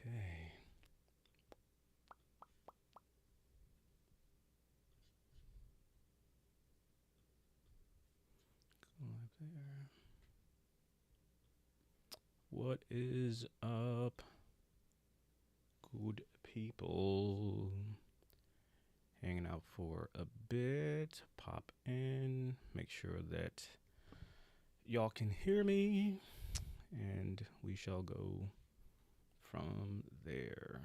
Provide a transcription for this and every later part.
Okay. Go up there. What is up, good people? Hanging out for a bit. Pop in. Make sure that y'all can hear me, and we shall go from there.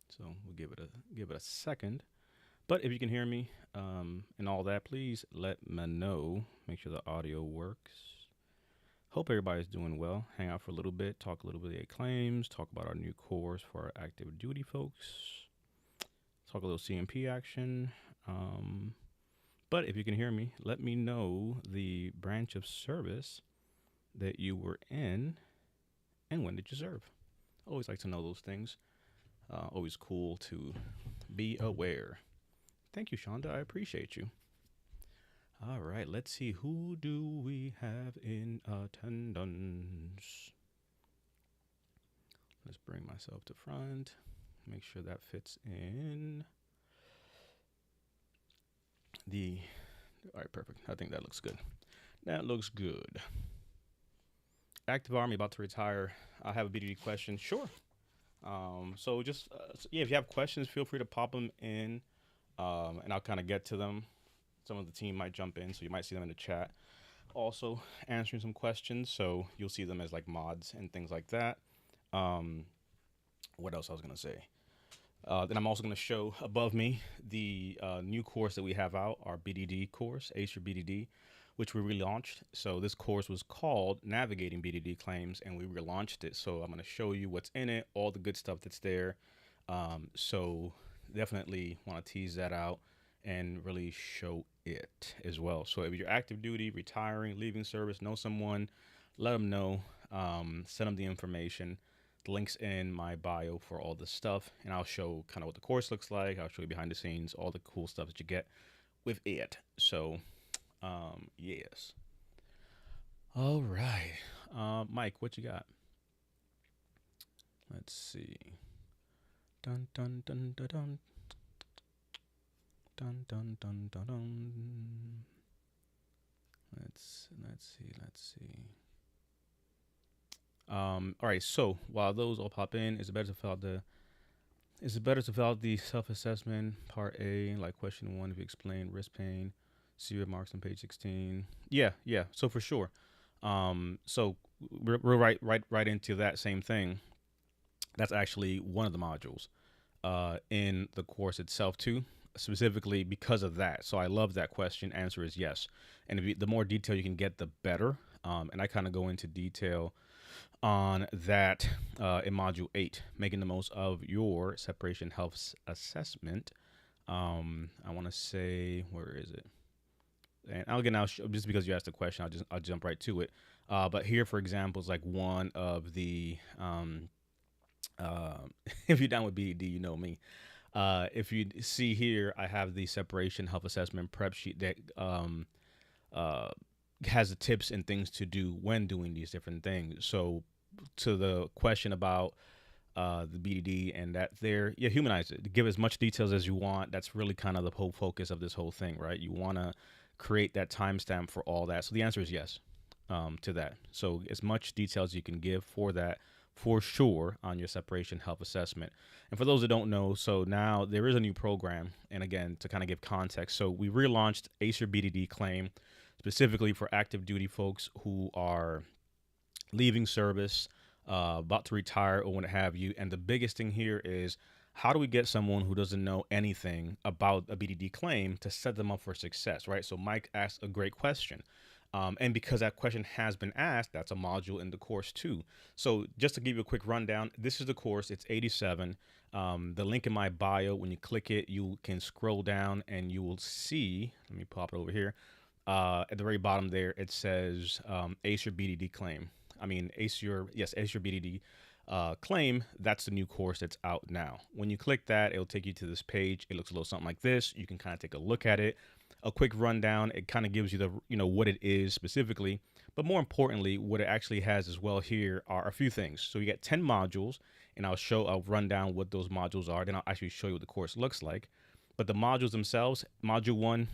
So we'll give it a second. But if you can hear me and all that, please let me know. Make sure the audio works. Hope everybody's doing well. Hang out for a little bit, talk a little bit of claims, talk about our new course for our active duty folks, talk a little CMP action. But if you can hear me, let me know the branch of service that you were in and when did you serve. I always like to know those things. Always cool to be aware. Thank you, Shonda. I appreciate you. All right, let's see. Who do we have in attendance? Let's bring myself to front. Make sure that fits in the. All right, perfect. I think that looks good. That looks good. Active Army about to retire. I have a BDD question. Sure. So just yeah, if you have questions, feel free to pop them in, and I'll kind of get to them. Some of the team might jump in, so you might see them in the chat. Also answering some questions, so you'll see them as like mods and things like that. What else I was gonna say? Then I'm also gonna show above me the new course that we have out, our BDD course, ACER BDD, which we relaunched. So this course was called Navigating BDD Claims, and we relaunched it. So I'm gonna show you what's in it, all the good stuff that's there. So definitely want to tease that out and really show it as well. So if you're active duty, retiring, leaving service, know someone, let them know, send them the information. The link's in my bio for all this stuff, and I'll show kind of what the course looks like. I'll show you behind the scenes, all the cool stuff that you get with it. So, yes. All right. Mike, what you got? Let's see. Dun dun dun dun dun. Dun dun dun dun dun. Let's see. All right. So while those all pop in, is it better to fill out the self-assessment part A, like question one, if you explain risk pain, see your marks on page 16. Yeah. So for sure. So we're right into that same thing. That's actually one of the modules in the course itself too, specifically because of that. So I love that question. Answer is yes. And the more detail you can get, the better. And I kind of go into detail on that in module 8, making the most of your separation health assessment. I want to say, where is it? And I'll get now, just because you asked the question, I'll jump right to it. But here, for example, is like one of the if you're down with BED, you know me. If you see here, I have the separation health assessment prep sheet that uh, has the tips and things to do when doing these different things. So, to the question about the BDD and that there, yeah, humanize it. Give as much details as you want. That's really kind of the whole focus of this whole thing, right? You want to create that timestamp for all that. So the answer is yes to that. So as much detail as you can give for that, for sure, on your separation health assessment. And for those that don't know, so now there is a new program. And again, to kind of give context, so we relaunched ACER BDD claim specifically for active duty folks who are leaving service, about to retire, or what have you. And the biggest thing here is, how do we get someone who doesn't know anything about a BDD claim to set them up for success, right? So Mike asked a great question. And because that question has been asked, that's a module in the course too. So just to give you a quick rundown, this is the course. It's 87. The link in my bio, when you click it, you can scroll down and you will see, let me pop it over here. At the very bottom there, it says ACER BDD claim. ACER BDD claim. That's the new course that's out now. When you click that, it'll take you to this page. It looks a little something like this. You can kind of take a look at it. a quick rundown. It kind of gives you the, what it is specifically, but more importantly, what it actually has as well here are a few things. So you get 10 modules, and I'll run down what those modules are. Then I'll actually show you what the course looks like. But the modules themselves, module 1,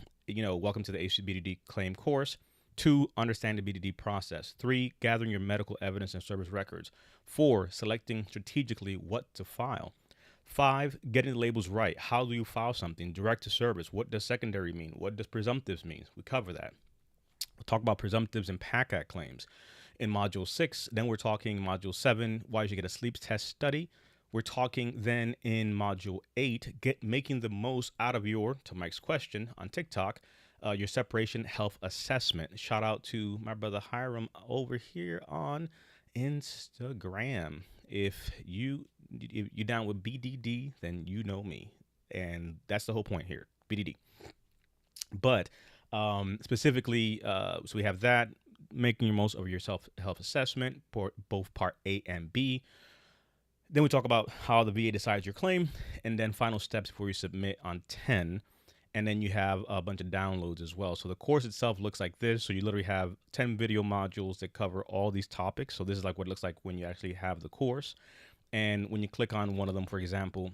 welcome to the HCBDD claim course. 2, understand the BDD process. 3, gathering your medical evidence and service records. 4, selecting strategically what to file. 5, getting the labels right. How do you file something? Direct to service. What does secondary mean? What does presumptives mean? We cover that. We'll talk about presumptives and PAC Act claims in module 6. Then we're talking module 7, why you should get a sleep test study. We're talking then in module 8, making the most out of your, to Mike's question on TikTok, your separation health assessment. Shout out to my brother Hiram over here on Instagram. If you down with BDD, then you know me, and that's the whole point here, BDD. But specifically, so we have that, making your most of your health assessment, for both part A and B. Then we talk about how the VA decides your claim, and then final steps before you submit on 10. And then you have a bunch of downloads as well. So the course itself looks like this. So you literally have 10 video modules that cover all these topics. So this is like what it looks like when you actually have the course. And when you click on one of them, for example,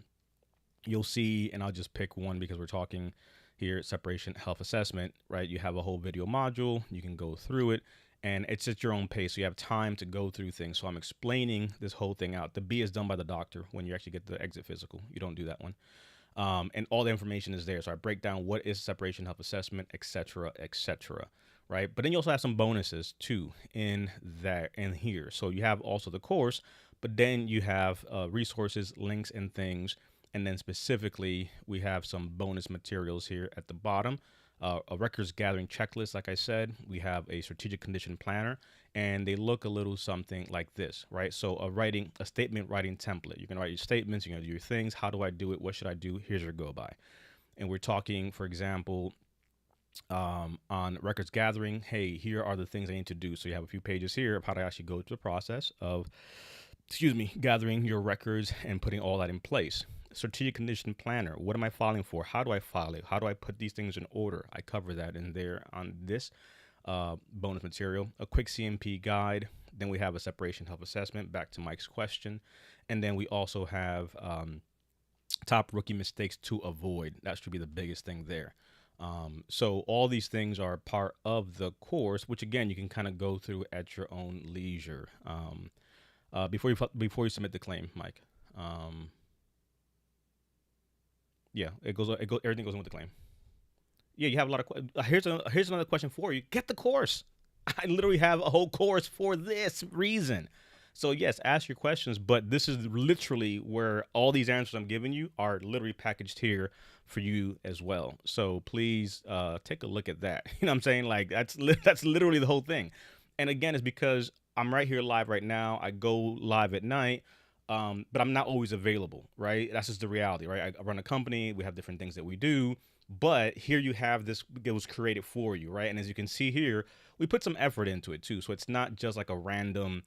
you'll see, and I'll just pick one because we're talking here, separation health assessment, right? You have a whole video module. You can go through it, and it's at your own pace. So you have time to go through things. So I'm explaining this whole thing out. The B is done by the doctor when you actually get the exit physical. You don't do that one. And all the information is there. So I break down what is separation health assessment, et cetera, right? But then you also have some bonuses too in here. So you have also the course, but then you have resources, links, and things. And then specifically, we have some bonus materials here at the bottom. A records gathering checklist, like I said. We have a strategic condition planner, and they look a little something like this, right? So a statement writing template. You can write your statements, you're gonna do your things. How do I do it? What should I do? Here's your go by. And we're talking, for example, on records gathering. Hey, here are the things I need to do. So you have a few pages here of how to actually go through the process of, gathering your records and putting all that in place. Strategic condition planner. What am I filing for? How do I file it? How do I put these things in order? I cover that in there on this bonus material. A quick CMP guide. Then we have a separation health assessment, back to Mike's question. And then we also have top rookie mistakes to avoid. That should be the biggest thing there. So all these things are part of the course, which again, you can kind of go through at your own leisure. Before you submit the claim, Mike. Yeah, everything goes in with the claim. Yeah, you have a lot of. Here's another question for you. Get the course. I literally have a whole course for this reason. So yes, ask your questions, but this is literally where all these answers I'm giving you are literally packaged here for you as well. So please take a look at that. You know what I'm saying? Like that's literally the whole thing. And again, it's because I'm right here live right now. I go live at night. But I'm not always available, right? That's just the reality, right? I run a company. We have different things that we do. But here you have this, it was created for you, right? And as you can see here, we put some effort into it too. So it's not just like a random,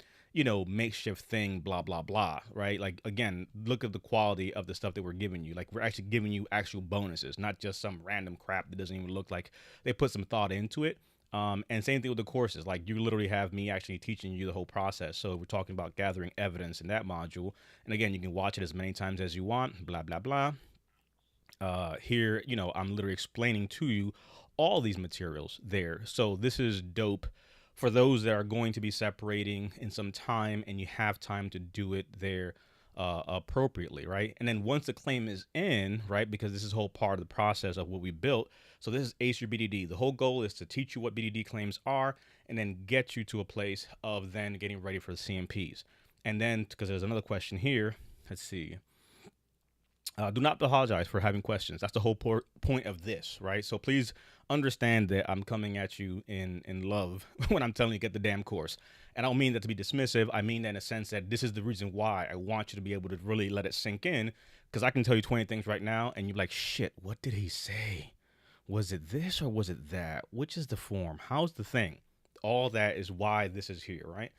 makeshift thing, blah, blah, blah, right? Like, again, look at the quality of the stuff that we're giving you. Like, we're actually giving you actual bonuses, not just some random crap that doesn't even look like they put some thought into it. And same thing with the courses. Like you literally have me actually teaching you the whole process. So we're talking about gathering evidence in that module. And again, you can watch it as many times as you want, blah, blah, blah. Here, I'm literally explaining to you all these materials there. So this is dope for those that are going to be separating in some time and you have time to do it there appropriately, right? And then once the claim is in, right, because this is a whole part of the process of what we built. So this is Ace Your BDD. The whole goal is to teach you what BDD claims are and then get you to a place of then getting ready for the CMPs. And then, because there's another question here, let's see. Do not apologize for having questions. That's the whole point of this, right? So please understand that I'm coming at you in love when I'm telling you get the damn course. And I don't mean that to be dismissive. I mean that in a sense that this is the reason why I want you to be able to really let it sink in, because I can tell you 20 things right now and you're like, shit, what did he say? Was it this or was it that? Which is the form? How's the thing? All that is why this is here, right?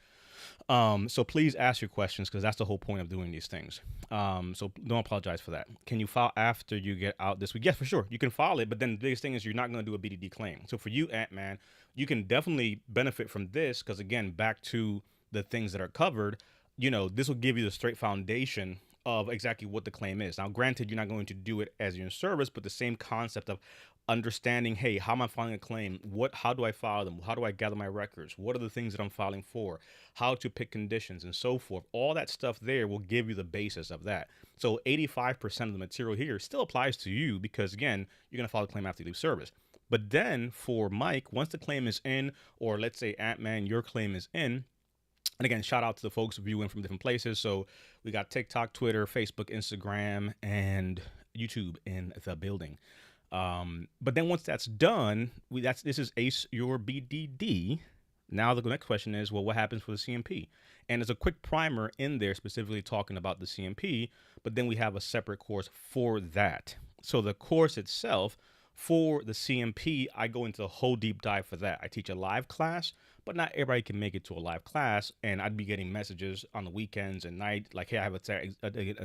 So please ask your questions because that's the whole point of doing these things. So don't apologize for that. Can you file after you get out this week? Yes, for sure. You can file it, but then the biggest thing is you're not going to do a BDD claim. So for you, Ant Man, you can definitely benefit from this because, again, back to the things that are covered, this will give you the straight foundation of exactly what the claim is. Now, granted, you're not going to do it as your service, but the same concept of understanding, hey, how am I filing a claim? How do I file them? How do I gather my records? What are the things that I'm filing for? How to pick conditions and so forth. All that stuff there will give you the basis of that. So 85% of the material here still applies to you because, again, you're going to file a claim after you leave service. But then for Mike, once the claim is in, or let's say Ant-Man, your claim is in, and again, shout out to the folks viewing from different places. So we got TikTok, Twitter, Facebook, Instagram, and YouTube in the building. But then once that's done, this is Ace Your BDD. Now the next question is, well, what happens for the CMP? And there's a quick primer in there specifically talking about the CMP, but then we have a separate course for that. So the course itself for the CMP, I go into a whole deep dive for that. I teach a live class, but not everybody can make it to a live class. And I'd be getting messages on the weekends and night, like, hey, I have an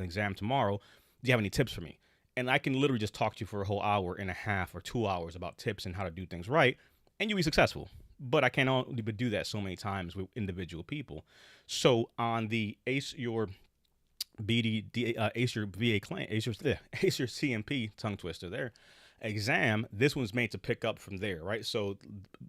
exam tomorrow. Do you have any tips for me? And I can literally just talk to you for a whole hour and a half or 2 hours about tips and how to do things right, and you'll be successful. But I can only do that so many times with individual people. So on the Ace Your Ace Your VA claim, Ace Your CMP, tongue twister there, exam, this one's made to pick up from there, right? So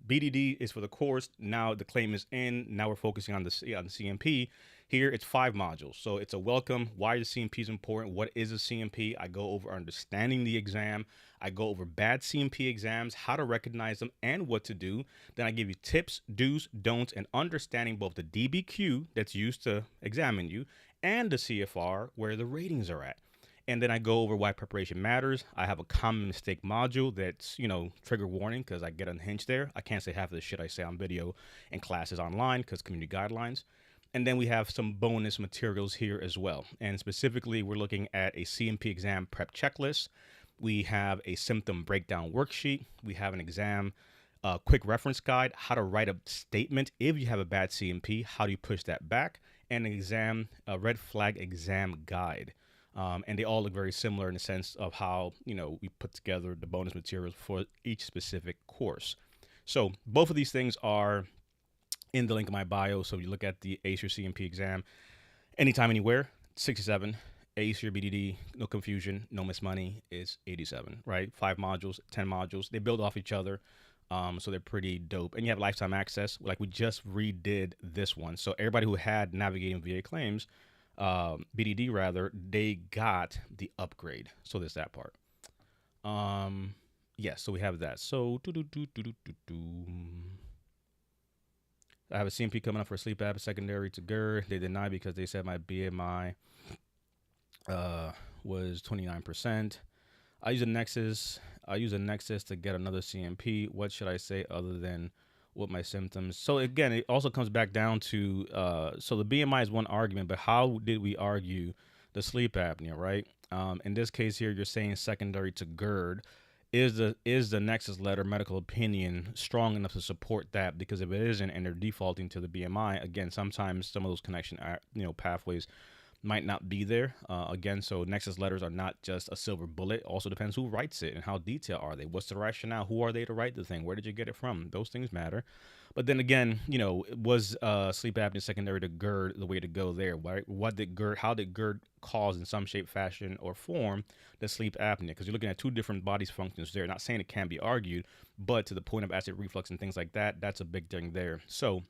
BDD is for the course. Now the claim is in. Now we're focusing on the CMP. Here it's 5 modules. So it's a welcome. Why the CMP is important. What is a CMP? I go over understanding the exam. I go over bad CMP exams, how to recognize them, and what to do. Then I give you tips, do's, don'ts, and understanding both the DBQ that's used to examine you and the CFR where the ratings are at. And then I go over why preparation matters. I have a common mistake module that's, trigger warning because I get unhinged there. I can't say half of the shit I say on video and classes online because community guidelines. And then we have some bonus materials here as well. And specifically, we're looking at a CMP exam prep checklist. We have a symptom breakdown worksheet. We have an exam quick reference guide, how to write a statement if you have a bad CMP, how do you push that back, and an exam, a red flag exam guide. And they all look very similar in the sense of how, we put together the bonus materials for each specific course. So both of these things are in the link in my bio. So you look at the ACE Your CMP exam, anytime, anywhere, 67. ACE Your BDD, no confusion, no miss money, is 87, right? 5 modules, 10 modules. They build off each other. So they're pretty dope. And you have lifetime access. Like we just redid this one. So everybody who had navigating VA claims, BDD rather, they got the upgrade. So there's that part. Yeah, so we have that. So I have a CMP coming up for sleep apnea secondary to GERD. They denied because they said my BMI was 29%. I use a Nexus to get another CMP. What should I say other than what my symptoms? So again, it also comes back down to so the BMI is one argument, but how did we argue the sleep apnea, right? In this case here, you're saying secondary to GERD. Is the Nexus letter medical opinion strong enough to support that? Because if it isn't, and they're defaulting to the BMI, again, sometimes some of those connection pathways might not be there. Again, so Nexus letters are not just a silver bullet. Also depends who writes it and how detailed are they. What's the rationale? Who are they to write the thing? Where did you get it from? Those things matter. But then again, was sleep apnea secondary to GERD the way to go there? Right? How did GERD cause in some shape, fashion, or form the sleep apnea? Because you're looking at two different body's functions there. Not saying it can't be argued, but to the point of acid reflux and things like that, that's a big thing there. So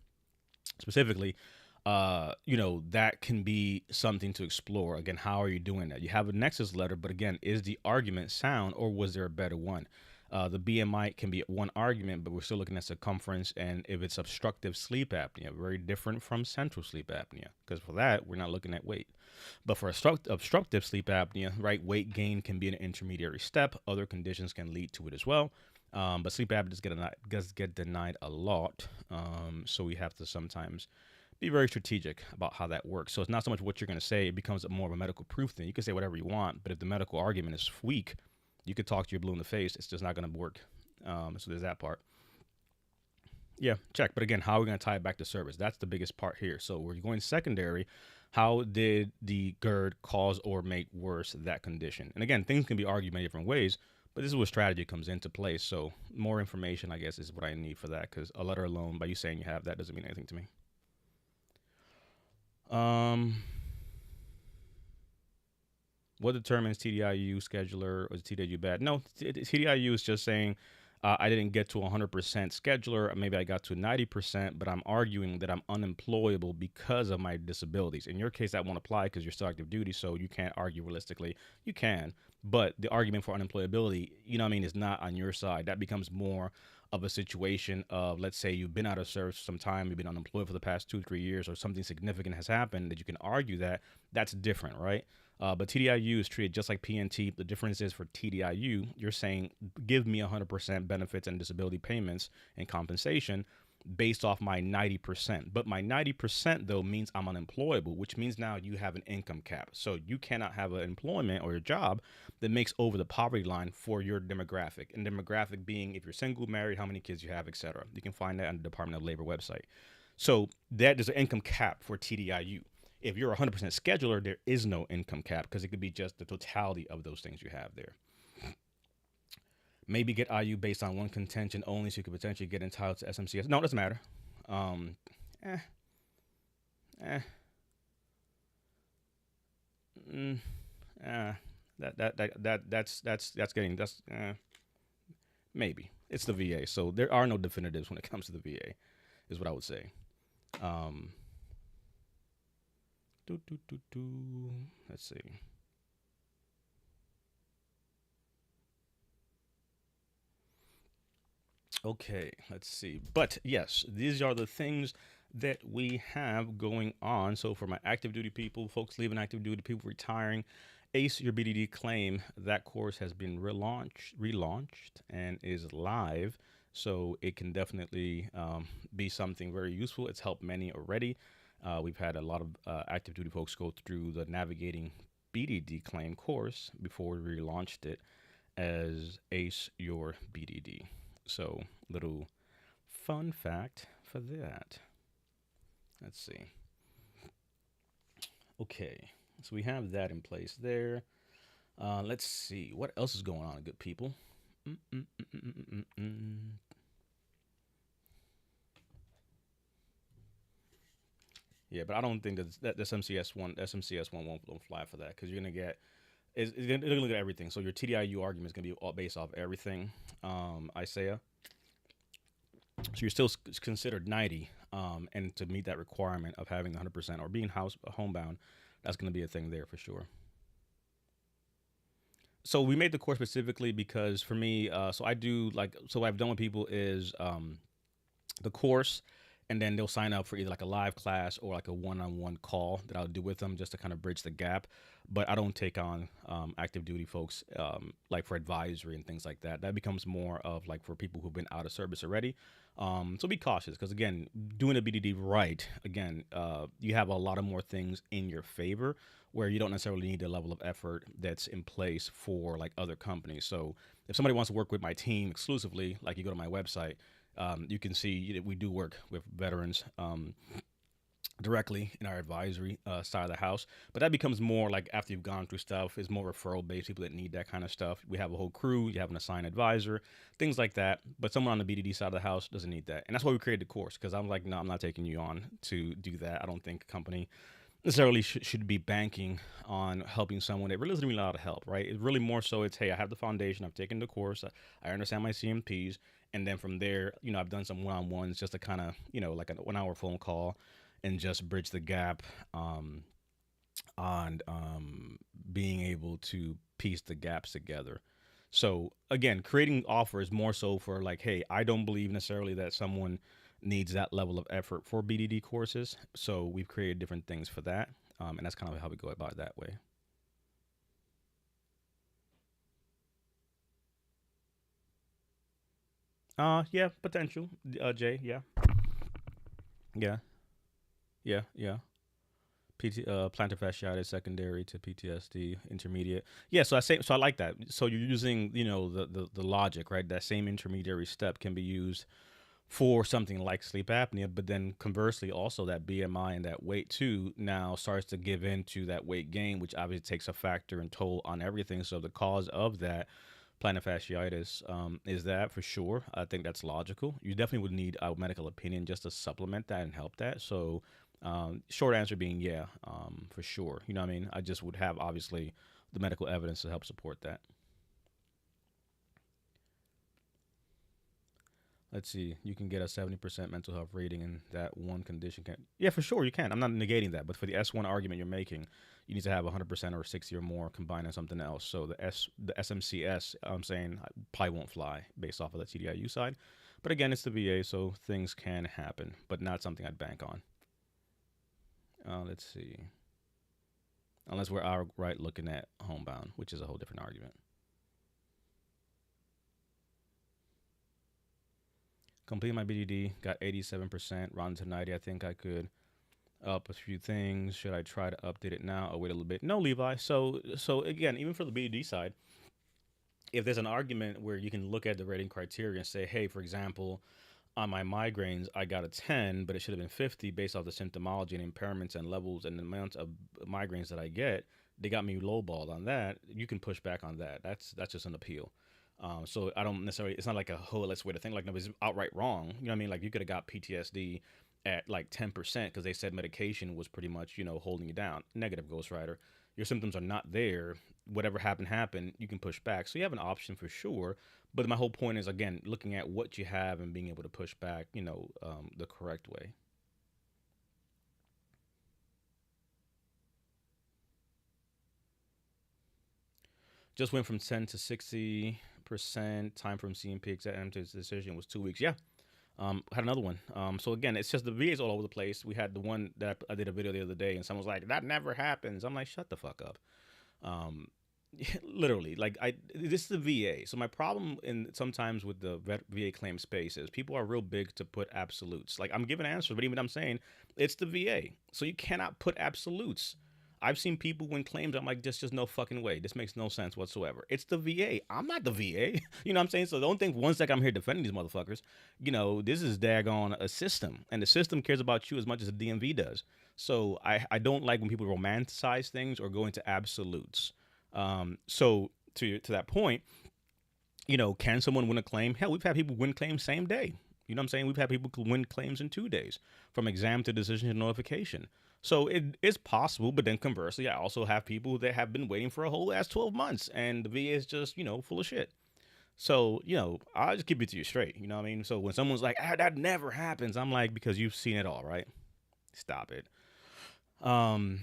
specifically, that can be something to explore. Again, how are you doing that? You have a Nexus letter, but again, is the argument sound or was there a better one? The BMI can be one argument, but we're still looking at circumference and if it's obstructive sleep apnea, very different from central sleep apnea, because for that, we're not looking at weight. But for obstructive sleep apnea, right, weight gain can be an intermediary step. Other conditions can lead to it as well. But sleep apnea does get denied a lot. So we have to sometimes be very strategic about how that works. So it's not so much what you're going to say. It becomes more of a medical proof thing. You can say whatever you want, but if the medical argument is weak, you could talk to your blue in the face. It's just not going to work. So there's that part. Yeah, check. But again, how are we going to tie it back to service? That's the biggest part here. So we're going secondary. How did the GERD cause or make worse that condition? And again, things can be argued many different ways, but this is where strategy comes into play. So more information, I guess, is what I need for that, because a letter alone, by you saying you have that, doesn't mean anything to me. Um, what determines TDIU scheduler or is TDIU bad? No, TDIU is just saying I didn't get to 100% scheduler. Maybe I got to 90%, but I'm arguing that I'm unemployable because of my disabilities. In your case, that won't apply because you're still active duty, so you can't argue realistically. You can, but the argument for unemployability, you know what I mean, is not on your side. That becomes more of a situation of, let's say you've been out of service for some time, you've been unemployed for the past 2 3 years, or something significant has happened that you can argue that. That's different, right? But TDIU is treated just like PNT. The difference is for TDIU, you're saying give me 100% benefits and disability payments and compensation based off my 90%. But my 90% though means I'm unemployable, which means now you have an income cap. So you cannot have an employment or your job that makes over the poverty line for your demographic. And demographic being if you're single, married, how many kids you have, etc. You can find that on the Department of Labor website. So that is an income cap for TDIU. If you're 100% scheduler, there is no income cap because it could be just the totality of those things you have there. Maybe get IU based on one contention only, so you could potentially get entitled to SMCS. No, it doesn't matter. Um, eh, eh, mm, that's getting maybe it's the VA. So there are no definitives when it comes to the VA, is what I would say. Um, Let's see. Okay, let's see. But yes, these are the things that we have going on. So for my active duty people, folks leaving active duty, people retiring, Ace Your BDD Claim, that course has been relaunched and is live. So it can definitely be something very useful. It's helped many already. We've had a lot of active duty folks go through the Navigating BDD Claim course before we relaunched it as Ace Your BDD. So, little fun fact for that. Let's see. Okay, so we have that in place there. Let's see. What else is going on, good people? Yeah, but I don't think that this SMCS one won't fly for that because you're gonna get they're gonna look at everything. So your TDIU argument is gonna be all based off everything. Isaiah. So you're still considered 90, and to meet that requirement of having 100% or being homebound, that's going to be a thing there for sure. So we made the course specifically because for me, so I do like so what I've done with people is the course, and then they'll sign up for either like a live class or like a one-on-one call that I'll do with them just to kind of bridge the gap. But I don't take on active duty folks like for advisory and things like that. That becomes more of like for people who've been out of service already. So be cautious because again, doing a BDD right, again, you have a lot of more things in your favor where you don't necessarily need the level of effort that's in place for like other companies. So if somebody wants to work with my team exclusively, like you go to my website, you can see that we do work with veterans directly in our advisory side of the house. But that becomes more like after you've gone through stuff, is more referral based, people that need that kind of stuff. We have a whole crew, you have an assigned advisor, things like that. But someone on the BDD side of the house doesn't need that. And that's why we created the course because I'm like, no, I'm not taking you on to do that. I don't think a company necessarily should be banking on helping someone that really doesn't need a lot of help, right? It's really more so it's, hey, I have the foundation, I've taken the course, I understand my CMPs, and then from there, I've done some one-on-ones just to kind of, like a 1 hour phone call and just bridge the gap on being able to piece the gaps together. So again, creating offers more so for like, hey, I don't believe necessarily that someone needs that level of effort for BDD courses. So we've created different things for that. And that's kind of how we go about it that way. Yeah, potential. Jay, yeah. Yeah. Yeah, yeah. Plantar fasciitis secondary to PTSD intermediate. Yeah, so I like that. So you're using, the logic, right? That same intermediary step can be used for something like sleep apnea. But then conversely, also that BMI and that weight too now starts to give in to that weight gain, which obviously takes a factor and toll on everything. So the cause of that plantar fasciitis is that for sure. I think that's logical. You definitely would need a medical opinion just to supplement that and help that. So short answer being yeah, for sure. You know what I mean? I just would have obviously the medical evidence to help support that. Let's see. You can get a 70% mental health rating in that one condition. Can Yeah, for sure you can. I'm not negating that, but for the S1 argument you're making, you need to have 100% or 60 or more combined in something else. So the SMCS, I'm saying probably won't fly based off of the TDIU side. But again, it's the VA, so things can happen, but not something I'd bank on. Let's see. Unless we're outright looking at homebound, which is a whole different argument. Completed my BDD, got 87%, rounded to 90. I think I could up a few things. Should I try to update it now or wait a little bit? No, Levi. So again, even for the BDD side, if there's an argument where you can look at the rating criteria and say, hey, for example, on my migraines, I got a 10, but it should have been 50 based off the symptomology and impairments and levels and the amount of migraines that I get. They got me lowballed on that. You can push back on that. That's just an appeal. So I don't necessarily. It's not like a whole let's way to think. Like nobody's outright wrong. You know what I mean? Like you could have got PTSD at like 10% because they said medication was pretty much holding you down. Negative, Ghost Rider. Your symptoms are not there. Whatever happened. You can push back. So you have an option for sure. But my whole point is again looking at what you have and being able to push back. The correct way. Just went from 10 to 60%. Time from CMP exam to his decision was 2 weeks. Yeah. Had another one. So again, it's just the VA's all over the place. We had the one that I did a video the other day, and someone was like, "That never happens." I'm like, "Shut the fuck up." Um, literally, like this is the VA. So my problem in sometimes with the VA claim space is people are real big to put absolutes. Like I'm giving answers, but even I'm saying it's the VA, so you cannot put absolutes. I've seen people win claims. I'm like, this just no fucking way. This makes no sense whatsoever. It's the VA. I'm not the VA. You know what I'm saying? So don't think one second I'm here defending these motherfuckers. This is daggone a system, and the system cares about you as much as the DMV does. So I don't like when people romanticize things or go into absolutes. So to that point, can someone win a claim? Hell, we've had people win claims same day. You know what I'm saying? We've had people win claims in 2 days from exam to decision to notification. So it is possible, but then conversely, I also have people that have been waiting for a whole ass 12 months and the VA is just, full of shit. So, I'll just keep it to you straight. You know what I mean? So when someone's like, that never happens, I'm like, because you've seen it all, right? Stop it. Um,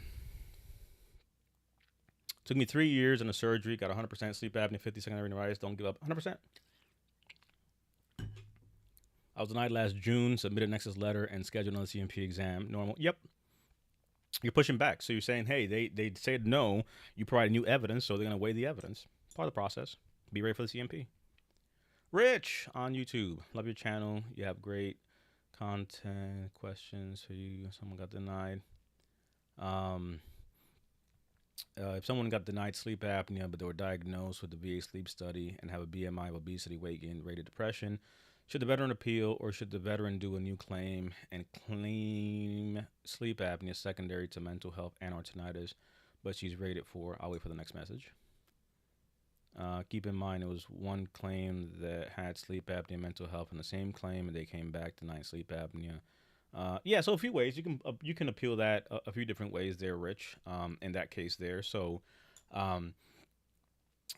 Took me 3 years and a surgery, got 100% sleep apnea, 50 secondary neuritis, don't give up. 100%. I was denied last June, submitted Nexus letter, and scheduled another CMP exam. Normal. Yep. You're pushing back. So you're saying, hey, they said no. You provide new evidence, so they're going to weigh the evidence. Part of the process. Be ready for the CMP. Rich on YouTube. Love your channel. You have great content. Questions for you. Someone got denied. If someone got denied sleep apnea, but they were diagnosed with the VA sleep study and have a BMI of obesity, weight gain, rated depression, should the veteran appeal or should the veteran do a new claim and claim sleep apnea secondary to mental health and or tinnitus, but she's rated for, I'll wait for the next message. Keep in mind, it was one claim that had sleep apnea and mental health in the same claim, and they came back denying sleep apnea. Yeah, so a few ways you can appeal that a few different ways there, Rich. In that case there. So,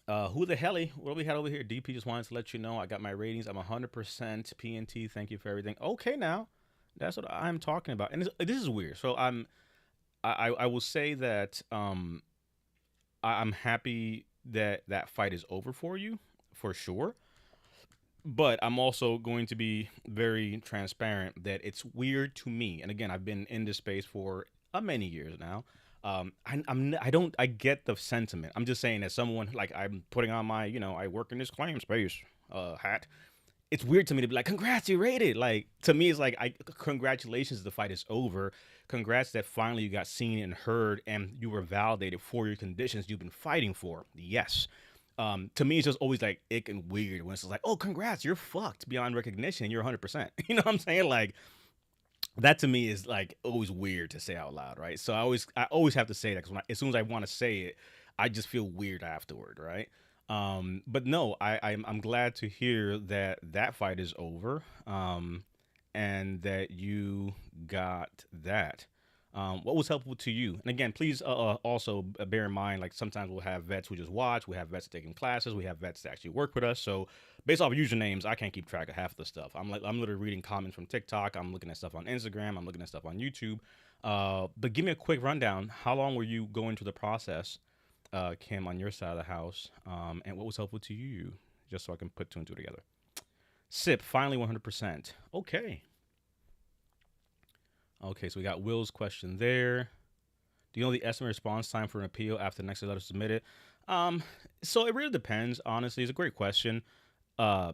who the hell? What do we had over here? DP just wanted to let you know I got my ratings. I'm 100% PNT. Thank you for everything. Okay, now that's what I'm talking about. And this is weird. So I will say that I'm happy that that fight is over for you, for sure. But I'm also going to be very transparent that it's weird to me. And again, I've been in this space for many years now. I get the sentiment. I'm just saying, as someone like I'm putting on my, I work in this claim space hat. It's weird to me to be like, congrats, you rated. Like to me, it's like, congratulations, the fight is over. Congrats that finally you got seen and heard, and you were validated for your conditions you've been fighting for. Yes. To me, it's just always like ick and weird when it's just like, oh, congrats, you're fucked beyond recognition. You're 100%. You know what I'm saying? Like, that to me is like always weird to say out loud, right? So I always have to say that because as soon as I want to say it, I just feel weird afterward, right? But no, I'm glad to hear that that fight is over, and that you got that. What was helpful to you? And again, please also bear in mind, like sometimes we'll have vets who just watch, we have vets taking classes, we have vets that actually work with us. So based off of usernames, I can't keep track of half of the stuff. I'm literally reading comments from TikTok. I'm looking at stuff on Instagram. I'm looking at stuff on YouTube. But give me a quick rundown. How long were you going through the process, Kim, on your side of the house? And what was helpful to you? Just so I can put two and two together. Sip, finally 100%. Okay. Okay, so we got Will's question there. Do you know the estimated response time for an appeal after the next letter is submitted? Um, so it really depends. Honestly, it's a great question. Uh,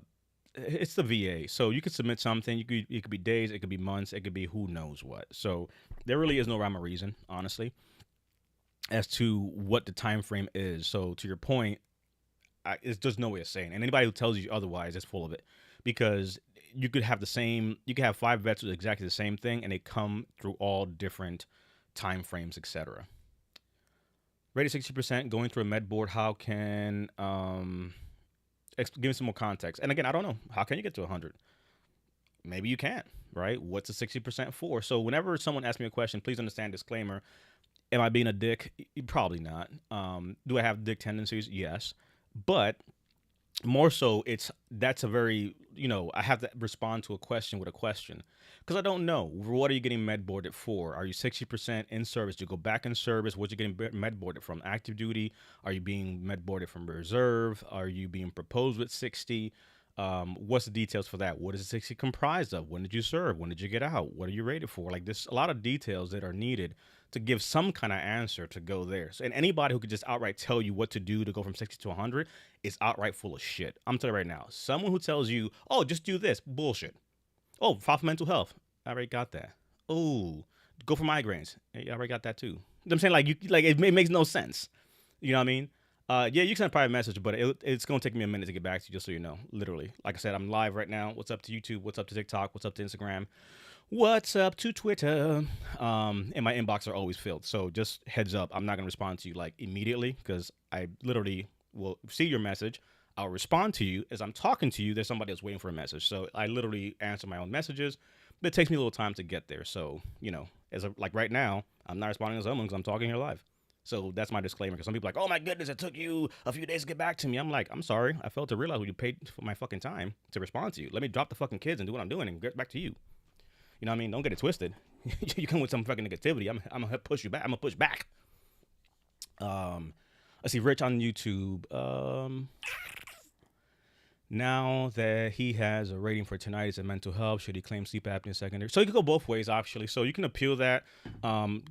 it's the VA, so you could submit something. It could be days, it could be months, it could be who knows what. So there really is no rhyme or reason, honestly, as to what the time frame is. So to your point, it's just no way of saying. And anybody who tells you otherwise is full of it, because you could have five vets with exactly the same thing, and they come through all different time frames, etc. Rated 60%, going through a med board. How can give me some more context? And again, I don't know. How can you get to 100? Maybe you can't, right? What's a 60% for? So whenever someone asks me a question, please understand disclaimer. Am I being a dick? Probably not. Do I have dick tendencies? Yes. But more so, it's that's a very, I have to respond to a question with a question, because I don't know, what are you getting med boarded for? Are you 60% in service? Do you go back in service? What you getting med boarded from? Active duty? Are you being med boarded from reserve? Are you being proposed with 60? What's the details for that? What is the 60 comprised of? When did you serve? When did you get out? What are you rated for? Like, there's a lot of details that are needed to give some kind of answer to go there. So, and anybody who could just outright tell you what to do to go from 60 to 100 is outright full of shit. I'm telling you right now. Someone who tells you, oh, just do this, bullshit. Oh, file for mental health. I already got that. Oh, go for migraines. I already got that too. You know what I'm saying? It makes no sense. You know what I mean? Yeah, you can send a private message, but it's going to take me a minute to get back to you, just so you know. Literally. Like I said, I'm live right now. What's up to YouTube? What's up to TikTok? What's up to Instagram? What's up to Twitter? And my inbox are always filled. So just heads up, I'm not going to respond to you like immediately, because I literally will see your message. I'll respond to you as I'm talking to you. There's somebody that's waiting for a message. So I literally answer my own messages, but it takes me a little time to get there. So, like right now, I'm not responding to someone because I'm talking here live. So that's my disclaimer, because some people are like, oh my goodness, it took you a few days to get back to me. I'm like, I'm sorry. I failed to realize when you paid for my fucking time to respond to you. Let me drop the fucking kids and do what I'm doing and get back to you. You know what I mean? Don't get it twisted. You come with some fucking negativity, I'm gonna push you back. I'm gonna push back. Let's see, Rich on YouTube. Now that he has a rating for tinnitus and mental health, should he claim sleep apnea secondary? So you can go both ways, actually. So you can appeal that,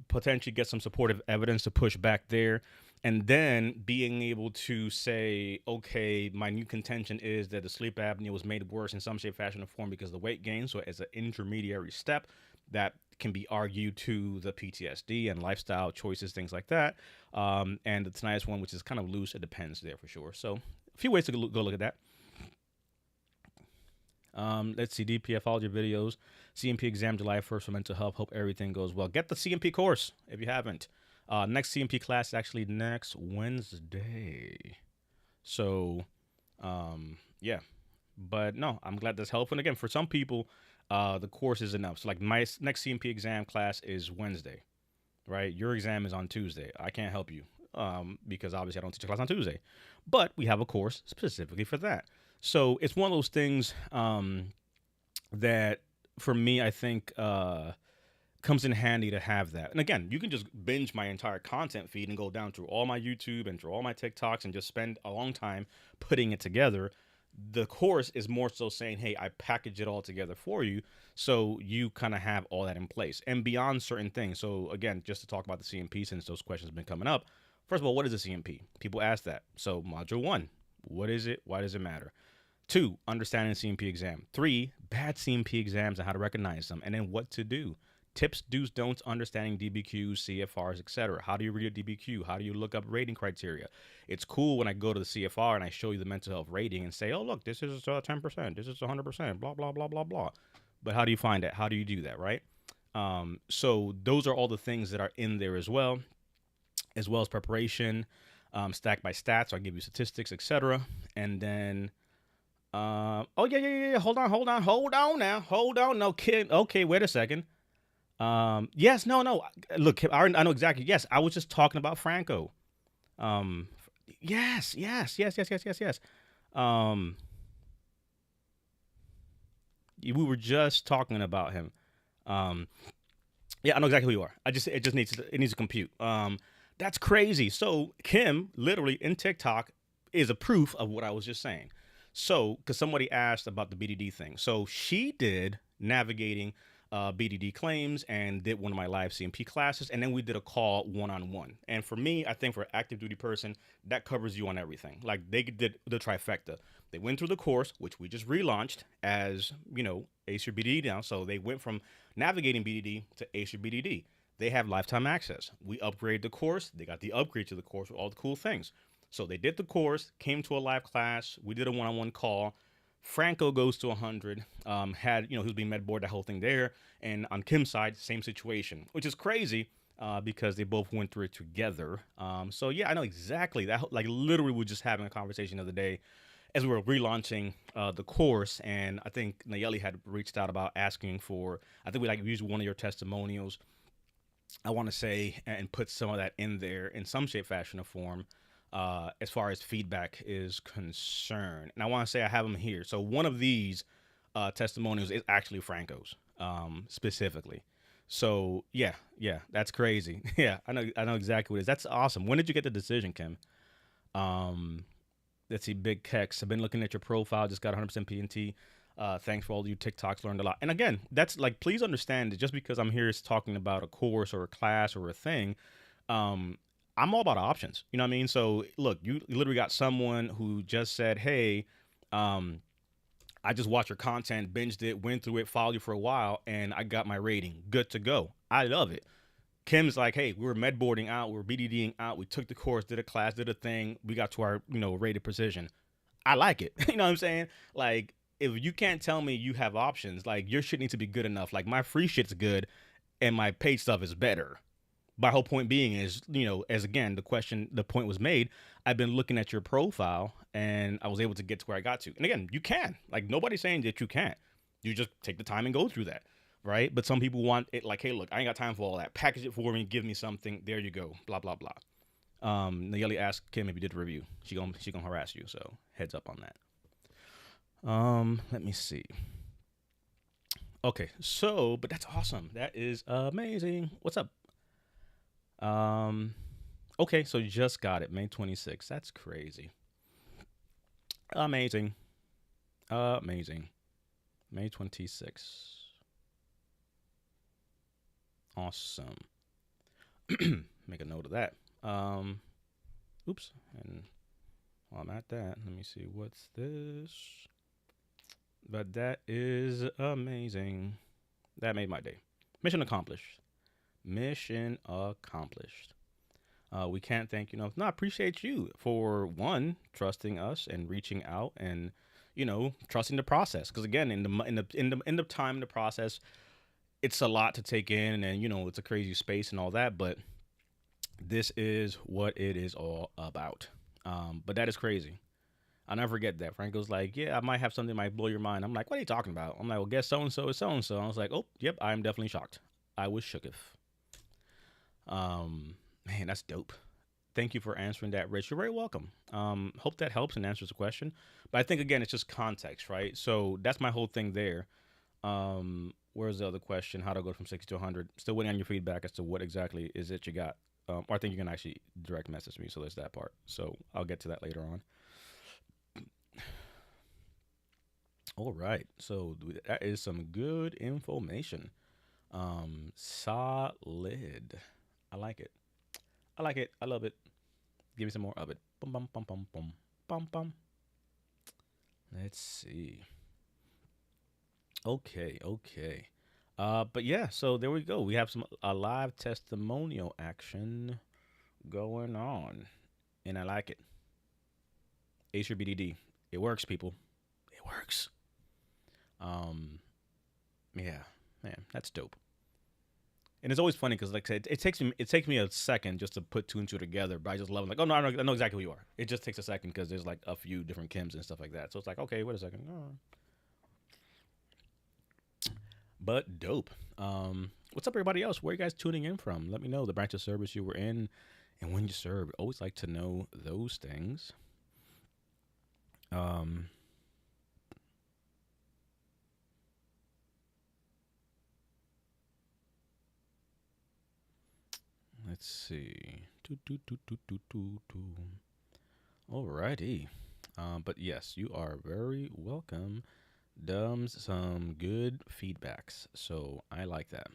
potentially get some supportive evidence to push back there, and then being able to say, okay, my new contention is that the sleep apnea was made worse in some shape, fashion, or form because of the weight gain. So as an intermediary step, that can be argued to the PTSD and lifestyle choices, things like that. And the tinnitus one, which is kind of loose, it depends there for sure. So a few ways to go look at that. Let's see, DPF, all your videos. CMP exam July 1st for mental health. Hope everything goes well. Get the CMP course if you haven't. Next CMP class is actually next Wednesday. So, yeah. But no, I'm glad that's helpful. And again, for some people, the course is enough. So like my next CMP exam class is Wednesday, right? Your exam is on Tuesday. I can't help you because obviously I don't teach a class on Tuesday. But we have a course specifically for that. So it's one of those things that, for me, I think comes in handy to have that. And again, you can just binge my entire content feed and go down through all my YouTube and through all my TikToks and just spend a long time putting it together. The course is more so saying, hey, I package it all together for you, so you kind of have all that in place and beyond certain things. So again, just to talk about the CMP, since those questions have been coming up. First of all, what is a CMP? People ask that. So module 1, what is it? Why does it matter? 2, understanding the CMP exam. 3, bad CMP exams and how to recognize them, and then what to do. tips, do's, don'ts, understanding DBQs, CFRs, etc. How do you read a DBQ? How do you look up rating criteria? It's cool when I go to the CFR and I show you the mental health rating and say, oh, look, this is 10%, this is 100%, blah, blah, blah, blah, blah. But how do you find that? How do you do that, right? So those are all the things that are in there as well as preparation, stack by stats. So I give you statistics, etc. And then, oh yeah. Hold on now, hold on. No kid. Okay, wait a second. Yes, no. Look, I know exactly. Yes, I was just talking about Franco. Um, yes. Um, we were just talking about him. Um, yeah, I know exactly who you are. It just needs to compute. That's crazy. So Kim, literally in TikTok, is a proof of what I was just saying. So, because somebody asked about the BDD thing, so she did navigating BDD claims and did one of my live CMP classes, and then we did a call one on one. And for me, I think for an active duty person, that covers you on everything. Like they did the trifecta. They went through the course, which we just relaunched as Ace Your BDD now. So they went from navigating BDD to Ace Your BDD. They have lifetime access. We upgraded the course. They got the upgrade to the course with all the cool things. So they did the course, came to a live class. We did a one-on-one call. Franco goes to 100. He was being med board, the whole thing there. And on Kim's side, same situation, which is crazy because they both went through it together. So yeah, I know exactly that. Like literally, we were just having a conversation the other day as we were relaunching the course, and I think Nayeli had reached out about asking for. I think we used one of your testimonials. I want to say and put some of that in there in some shape, fashion, or form. As far as feedback is concerned. And I want to say I have them here. So one of these testimonials is actually Franco's specifically. So yeah, that's crazy. Yeah, I know exactly what it is. That's awesome. When did you get the decision, Kim? Um, let's see, Big Kex. I've been looking at your profile. Just got 100% PNT. Thanks for all you TikToks. Learned a lot. And again, that's like, please understand that just because I'm here is talking about a course or a class or a thing, um, I'm all about options. You know what I mean? So look, you literally got someone who just said, hey, um, I just watched your content, binged it, went through it, followed you for a while, and I got my rating. Good to go. I love it. Kim's like, hey, we were med boarding out, we were BDDing out, we took the course, did a class, did a thing, we got to our, rated precision. I like it. You know what I'm saying? Like, if you can't tell me you have options, like your shit needs to be good enough. Like my free shit's good and my paid stuff is better. My whole point being is, as again, the point was made, I've been looking at your profile and I was able to get to where I got to. And again, you can. Like, nobody's saying that you can't. You just take the time and go through that, right? But some people want it like, hey, look, I ain't got time for all that. Package it for me, give me something. There you go. Blah, blah, blah. Nayeli asked Kim if you did a review. She gonna harass you, so heads up on that. Let me see. Okay, so, but that's awesome. That is amazing. What's up? Um, okay, so you just got it, May 26th. That's crazy. Amazing. Amazing. May 26th. Awesome. Make a note of that. Oops. And while I'm at that, let me see what's this. But that is amazing. That made my day. Mission accomplished. Mission accomplished. We can't thank you enough. No, I appreciate you for one trusting us and reaching out and trusting the process. Because again, in the time in the process, it's a lot to take in, and it's a crazy space and all that. But this is what it is all about. But that is crazy. I'll never forget that. Franco's like, yeah, I might have something that might blow your mind. I'm like, what are you talking about? I'm like, well, guess so and so is so and so. I was like, oh, yep, I am definitely shocked. I was shooketh. Man, that's dope. Thank you for answering that, Rich. You're very welcome. Hope that helps and answers the question. But I think again, it's just context, right? So that's my whole thing there. Where's the other question? How to go from 60 to 100? Still waiting on your feedback as to what exactly is it you got. Or I think you can actually direct message me. So there's that part. So I'll get to that later on. All right. So that is some good information. Solid. I like it. I like it. I love it. Give me some more of it. Bum bum bum bum bum bum bum. Let's see. Okay. But yeah, so there we go. We have some a live testimonial action going on, and I like it. Acer BDD, it works, people. It works. Um, yeah, man, that's dope. And it's always funny because, like I said, it takes me a second just to put two and two together. But I just love it. Like, oh no, I know exactly who you are. It just takes a second because there's like a few different Kims and stuff like that. So it's like, okay, wait a second. Oh. But dope. What's up, everybody else? Where are you guys tuning in from? Let me know the branch of service you were in and when you served. Always like to know those things. Um, let's see. Alrighty. But yes, you are very welcome. Dumbs some good feedbacks. So I like that.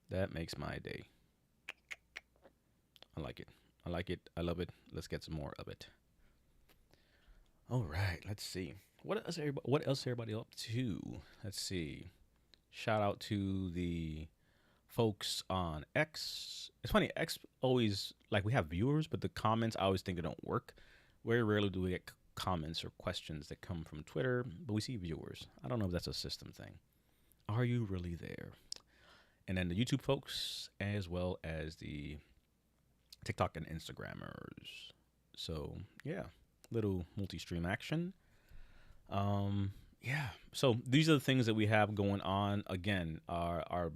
That makes my day. I like it. I like it. I love it. Let's get some more of it. All right. Let's see. What else everybody up to? Let's see. Shout out to the folks on X. It's funny, X always like we have viewers, but the comments I always think they don't work. Very rarely do we get comments or questions that come from Twitter, but we see viewers. I don't know if that's a system thing. Are you really there? And then the YouTube folks, as well as the TikTok and Instagrammers. So yeah, little multi-stream action. Yeah. So these are the things that we have going on. Again, our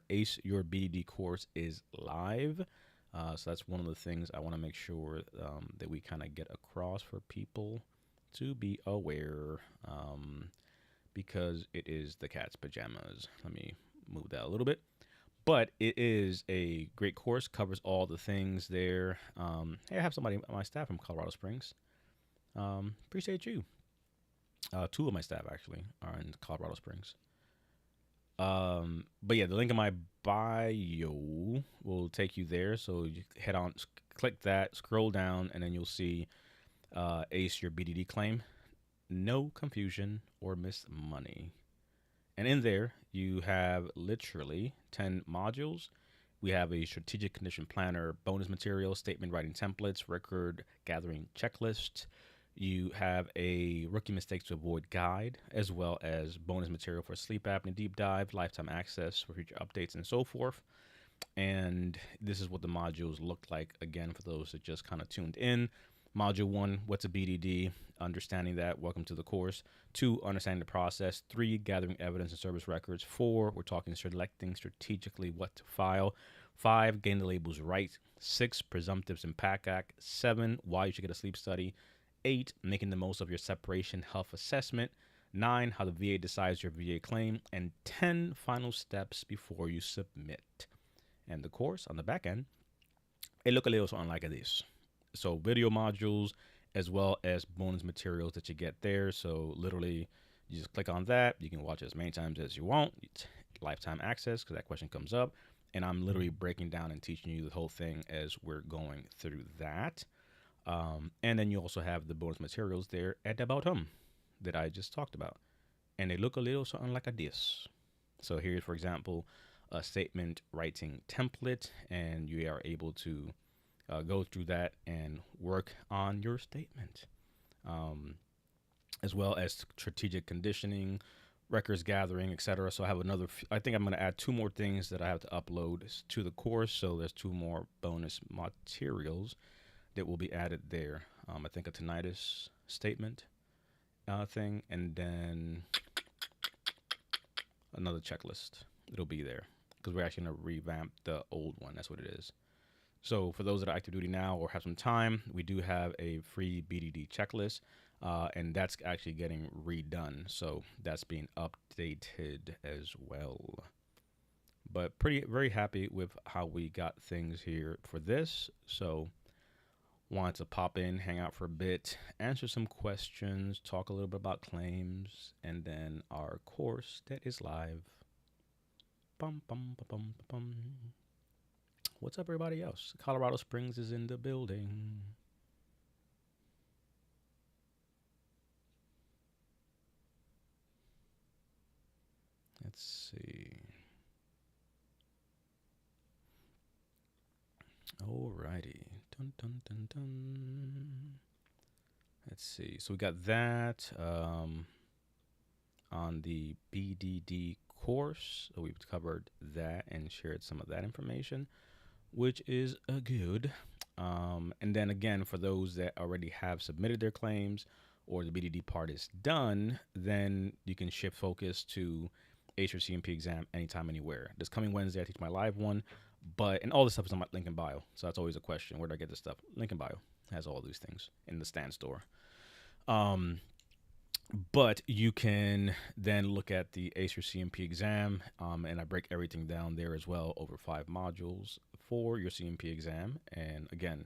Ace Your BDD course is live. So that's one of the things I want to make sure that we kind of get across for people to be aware, because it is the cat's pajamas. Let me move that a little bit. But it is a great course, covers all the things there. Hey, I have somebody on my staff from Colorado Springs. Appreciate you. Two of my staff actually are in Colorado Springs. But yeah, the link in my bio will take you there. So you head on, click that, scroll down, and then you'll see Ace Your BDD claim. No confusion or miss money. And in there, you have literally 10 modules. We have a strategic condition planner, bonus material, statement writing templates, record gathering checklist. You have a rookie mistakes to avoid guide, as well as bonus material for sleep apnea deep dive, lifetime access for future updates, and so forth. And this is what the modules look like again for those that just kind of tuned in. Module 1, what's a BDD? Understanding that, welcome to the course. 2, understanding the process. 3, gathering evidence and service records. 4, we're talking selecting strategically what to file. 5, getting the labels right. 6, presumptives and PAC Act. 7, why you should get a sleep study. 8, making the most of your separation health assessment. 9, how the VA decides your VA claim. And 10, final steps before you submit. And the course on the back end, it look a little something like this. So video modules as well as bonus materials that you get there. So literally, you just click on that. You can watch as many times as you want. It's lifetime access because that question comes up. And I'm literally breaking down and teaching you the whole thing as we're going through that. And then you also have the bonus materials there at the bottom that I just talked about. And they look a little something like a this. So here's, for example, a statement writing template, and you are able to go through that and work on your statement, as well as strategic conditioning, records gathering, etc. So I have I think I'm going to add 2 more things that I have to upload to the course. So there's 2 more bonus materials that will be added there. I think a tinnitus statement thing, and then another checklist. It'll be there because we're actually going to revamp the old one. That's what it is. So for those that are active duty now or have some time, we do have a free BDD checklist, and that's actually getting redone. So that's being updated as well. But very happy with how we got things here for this. So wanted to pop in, hang out for a bit, answer some questions, talk a little bit about claims, and then our course that is live. Bum, bum, bum, bum, bum. What's up, everybody else? Colorado Springs is in the building. Let's see. Dun, dun, dun, dun. Let's see. So we got that on the BDD course. So we've covered that and shared some of that information, which is a good. And then again, for those that already have submitted their claims or the BDD part is done, then you can shift focus to ACER CMP exam anytime, anywhere. This coming Wednesday, I teach my live one, and all this stuff is on my link in bio. So that's always a question. Where do I get this stuff? Link in bio has all these things in the stand store. But you can then look at the ACER CMP exam, and I break everything down there as well over 5 modules for your CMP exam. And again,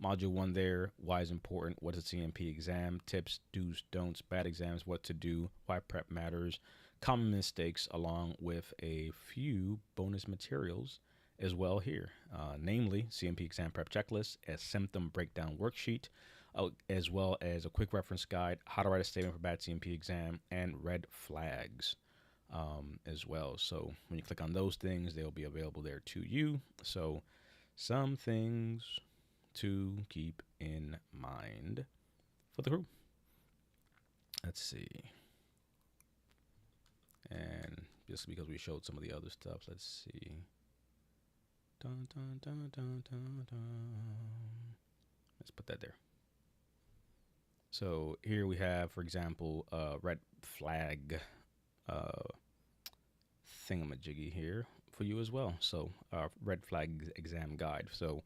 module 1 there, why is important, what is a CMP exam, tips, do's, don'ts, bad exams, what to do, why prep matters, common mistakes, along with a few bonus materials as well here, namely CMP exam prep checklist, a symptom breakdown worksheet, as well as a quick reference guide, how to write a statement for bad CMP exam, and red flags as well. So when you click on those things, they'll be available there to you. So some things to keep in mind for the crew. Let's see. And just because we showed some of the other stuff, let's see. Dun, dun, dun, dun, dun, dun. Let's put that there. So here we have, for example, red flag thingamajiggy here for you as well. So red flag exam guide. So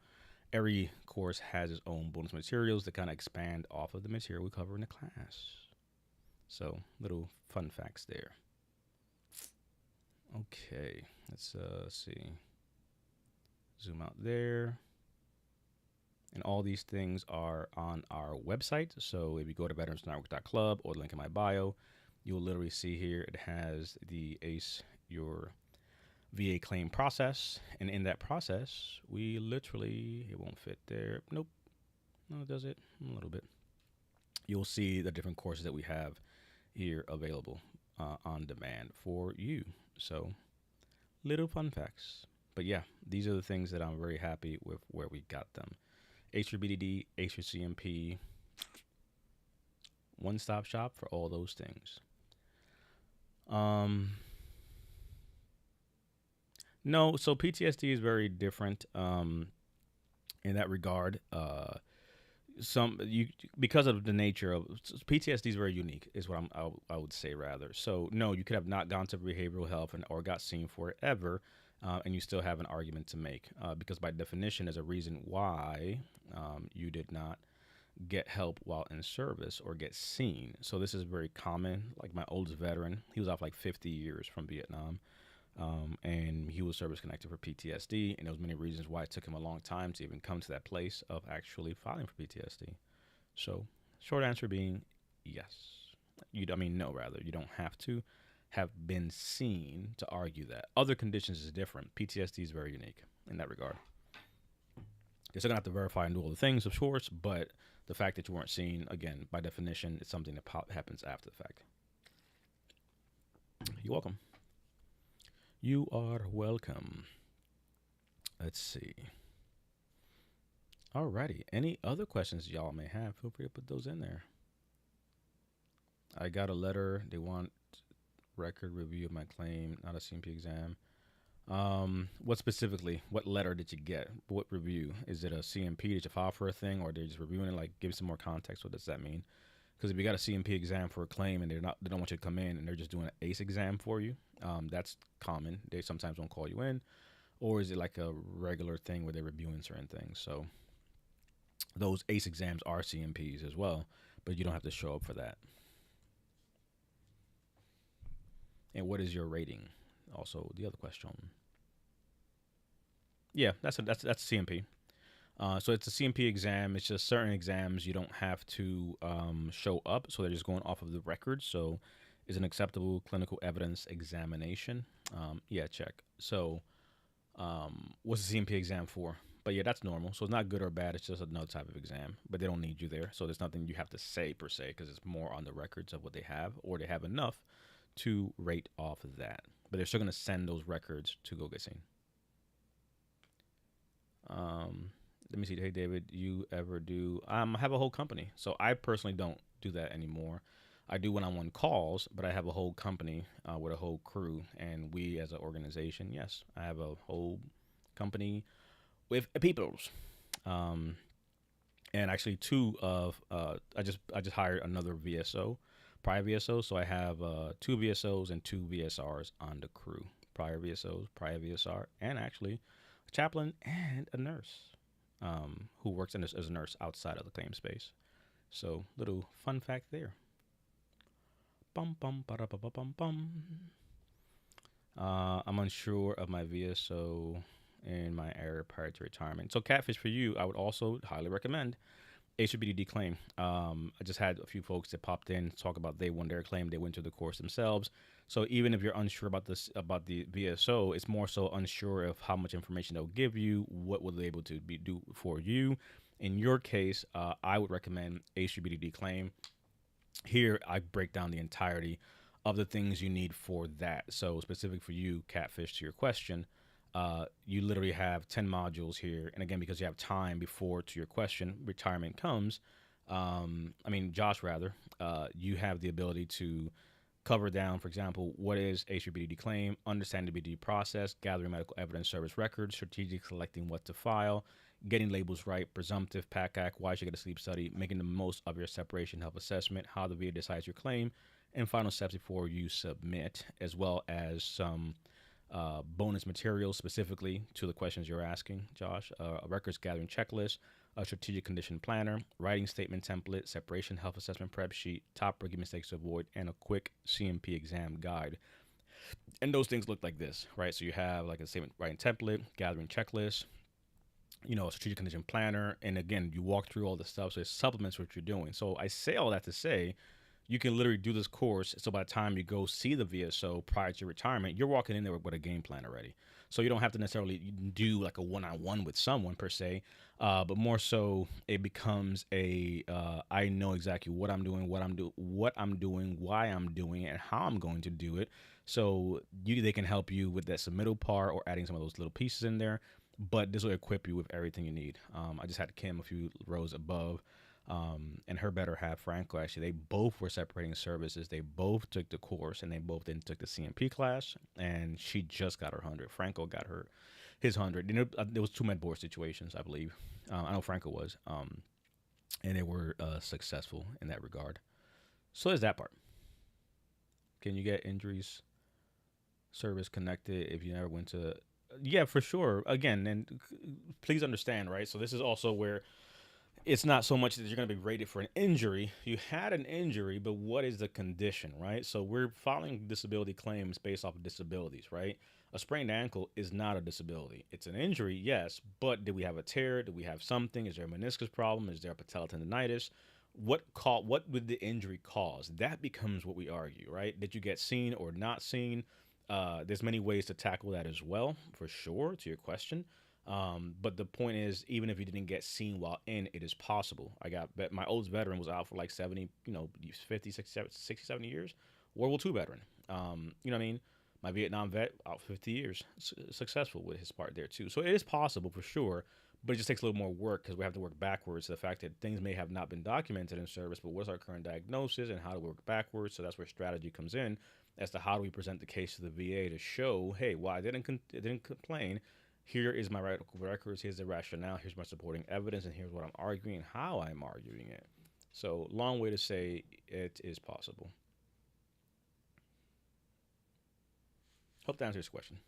every course has its own bonus materials that kind of expand off of the material we cover in the class. So little fun facts there. Okay, let's see. Zoom out there. And all these things are on our website. So if you go to veteransnetwork.club or the link in my bio, you'll literally see here it has the ACE your VA claim process. And in that process, we literally, it won't fit there. Nope. No, it does it a little bit. You'll see the different courses that we have here available on demand for you. So little fun facts. But yeah, these are the things that I'm very happy with where we got them. ACER BDD, ACER CMP, one-stop shop for all those things. No, so PTSD is very different in that regard. Because of the nature of PTSD is very unique, is what I would say rather. So no, you could have not gone to behavioral health or got seen for it ever. And you still have an argument to make because by definition, there's a reason why you did not get help while in service or get seen. So this is very common. Like my oldest veteran, he was off like 50 years from Vietnam, and he was service connected for PTSD. And there was many reasons why it took him a long time to even come to that place of actually filing for PTSD. So short answer being yes. No, rather, you don't have to have been seen to argue that. Other conditions is different. PTSD is very unique in that regard. You're still going to have to verify and do all the things, of course, but the fact that you weren't seen, again, by definition, it's something that happens after the fact. You're welcome. You are welcome. Let's see. Alrighty. Any other questions y'all may have, feel free to put those in there. I got a letter. They want record review of my claim, not a CMP exam. What specifically? What letter did you get? What review? Is it a CMP? Did you file for a thing, or they're just reviewing it? Like, give me some more context. What does that mean? Because if you got a CMP exam for a claim and they don't want you to come in and they're just doing an ACE exam for you, that's common. They sometimes won't call you in, or is it like a regular thing where they're reviewing certain things? So those ACE exams are CMPs as well, but you don't have to show up for that. And what is your rating? Also, the other question. Yeah, that's CMP. So it's a CMP exam. It's just certain exams you don't have to show up. So they're just going off of the record. So is an acceptable clinical evidence examination? Yeah, check. So what's the CMP exam for? But yeah, that's normal. So it's not good or bad. It's just another type of exam. But they don't need you there. So there's nothing you have to say per se because it's more on the records of what they have, or they have enough to rate off of that. But they're still going to send those records to go get seen. Let me see. Hey, David, you ever do? I have a whole company, so I personally don't do that anymore. I do when I'm on calls, but I have a whole company with a whole crew, and we as an organization, yes, I have a whole company with peoples. Um, and actually two of I just hired another VSO, prior VSO. So I have two VSOs and two VSRs on the crew. Prior VSOs, prior VSR, and actually a chaplain and a nurse who works in this as a nurse outside of the claim space. So little fun fact there. Bum bum ba bum bum bum. I'm unsure of my VSO in my area prior to retirement. So catfish for you, I would also highly recommend HBDD claim. I just had a few folks that popped in to talk about they won their claim. They went through the course themselves. So even if you're unsure about this about the VSO, it's more so unsure of how much information they'll give you, what will they able to be do for you. In your case, I would recommend HBDD claim. Here, I break down the entirety of the things you need for that. So specific for you, catfish, to your question, you literally have 10 modules here. And again, because you have time before, to your question, retirement comes, Josh, rather, you have the ability to cover down, for example, what is HBDD claim, understand the BD process, gathering medical evidence service records, strategic selecting what to file, getting labels right, presumptive, PAC Act, why you should get a sleep study, making the most of your separation health assessment, how the VA decides your claim, and final steps before you submit, as well as some bonus materials specifically to the questions you're asking, Josh, a records gathering checklist, a strategic condition planner, writing statement template, separation health assessment prep sheet, top rookie mistakes to avoid, and a quick CMP exam guide. And those things look like this, right? So you have like a statement writing template, gathering checklist, a strategic condition planner, and again, you walk through all the stuff, so it supplements what you're doing. So I say all that to say you can literally do this course. So by the time you go see the VSO prior to retirement, you're walking in there with a game plan already. So you don't have to necessarily do like a one-on-one with someone per se, but more so it becomes a I know exactly what I'm doing, what I'm doing, why I'm doing it, and how I'm going to do it. So they can help you with that submittal part or adding some of those little pieces in there. But this will equip you with everything you need. I just had Kim a few rows above and her better half, Franco, actually, they both were separating services. They both took the course and they both then took the CMP class. And she just got her 100. Franco got his 100. There was two med board situations, I believe. I know Franco was. And they were successful in that regard. So there's that part. Can you get injuries service connected if you never went to? Yeah, for sure. Again, and please understand, right? So this is also where it's not so much that you're going to be rated for an injury. You had an injury, but what is the condition, right? So we're filing disability claims based off of disabilities, right? A sprained ankle is not a disability. It's an injury, yes, but did we have a tear? Did we have something? Is there a meniscus problem? Is there a patellar tendonitis? What would the injury cause? That becomes what we argue, right? Did you get seen or not seen? There's many ways to tackle that as well, for sure, to your question. But the point is, even if you didn't get seen while in, it is possible. My oldest veteran was out for like 70, 50, 60, 70 years. World War II veteran. You know what I mean? My Vietnam vet out for 50 years, successful with his part there too. So it is possible for sure, but it just takes a little more work because we have to work backwards to the fact that things may have not been documented in service, but what's our current diagnosis and how to work backwards. So that's where strategy comes in as to how do we present the case to the VA to show, hey, well, I didn't complain. Here is my records, here's the rationale, here's my supporting evidence, and here's what I'm arguing and how I'm arguing it. So, long way to say it is possible. Hope that answers your question.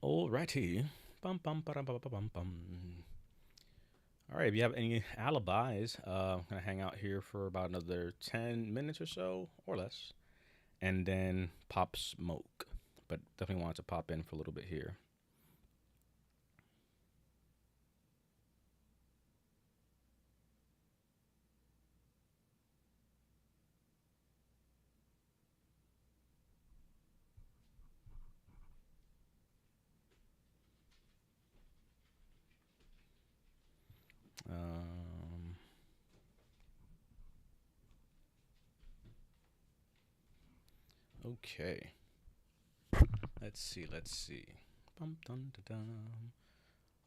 Alrighty. Bum, bum, ba, bum, bum, bum. All right, if you have any alibis, I'm going to hang out here for about another 10 minutes or so, or less, and then pop smoke. But definitely wanted to pop in for a little bit here. Okay. Let's see.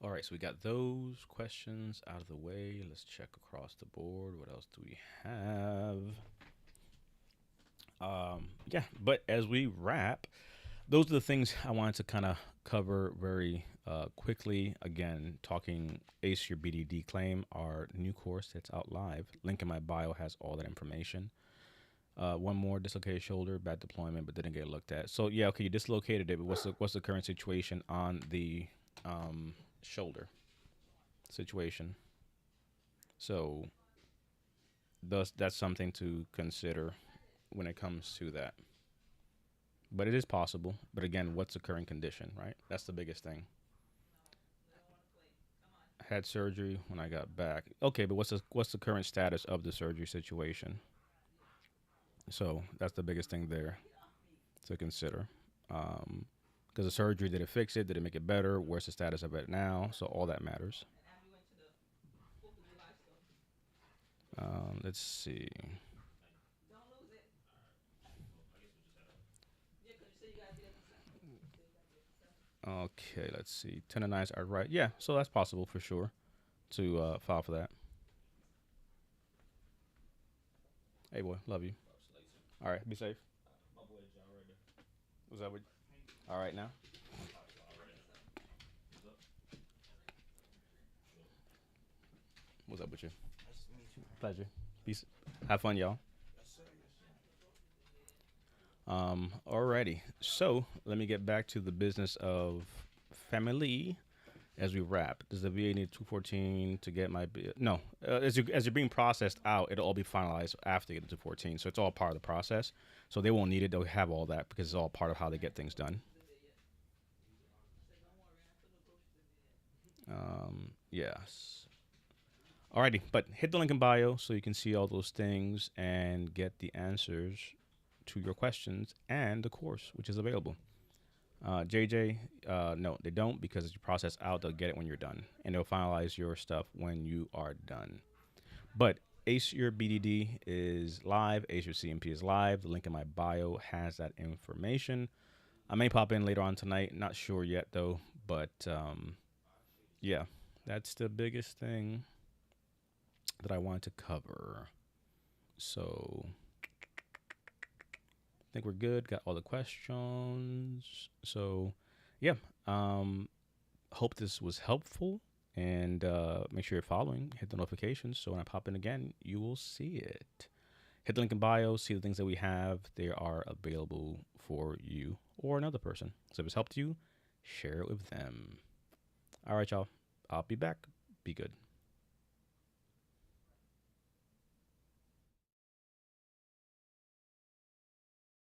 All right, so we got those questions out of the way. Let's check across the board. What else do we have? Yeah, but as we wrap, those are the things I wanted to kind of cover very quickly. Again, talking Ace Your BDD Claim, our new course that's out live. Link in my bio has all that information. One more dislocated shoulder, bad deployment, but didn't get looked at. So yeah, okay, you dislocated it, but what's the current situation on the shoulder situation? So thus that's something to consider when it comes to that. But it is possible. But again, what's the current condition, right? That's the biggest thing. Had surgery when I got back. Okay, but what's the current status of the surgery situation? So that's the biggest thing there to consider. Because the surgery, did it fix it? Did it make it better? Where's the status of it now? So all that matters. Let's see. Okay, let's see. Tendonitis are right. Yeah, so that's possible for sure to file for that. Hey, boy, love you. All right, be safe. Was that what? All right, now. What's up with you? Pleasure. Peace. Have fun, y'all. Alrighty. So let me get back to the business of family as we wrap. Does the VA need 214 to get my no? As you're being processed out, it'll all be finalized after you get to 214. So it's all part of the process. So they won't need it. They'll have all that because it's all part of how they get things done. Yes. Alrighty, but hit the link in bio so you can see all those things and get the answers to your questions and the course, which is available. JJ, no, they don't because you process out, they'll get it when you're done. And they'll finalize your stuff when you are done. But Ace Your BDD is live. Ace Your CMP is live. The link in my bio has that information. I may pop in later on tonight. Not sure yet, though. But yeah, that's the biggest thing that I wanted to cover. So I think we're good. Got all the questions. So yeah, hope this was helpful. And make sure you're following. Hit the notifications so when I pop in again, you will see it. Hit the link in bio. See the things that we have. They are available for you or another person. So if it's helped you, share it with them. All right, y'all. I'll be back. Be good.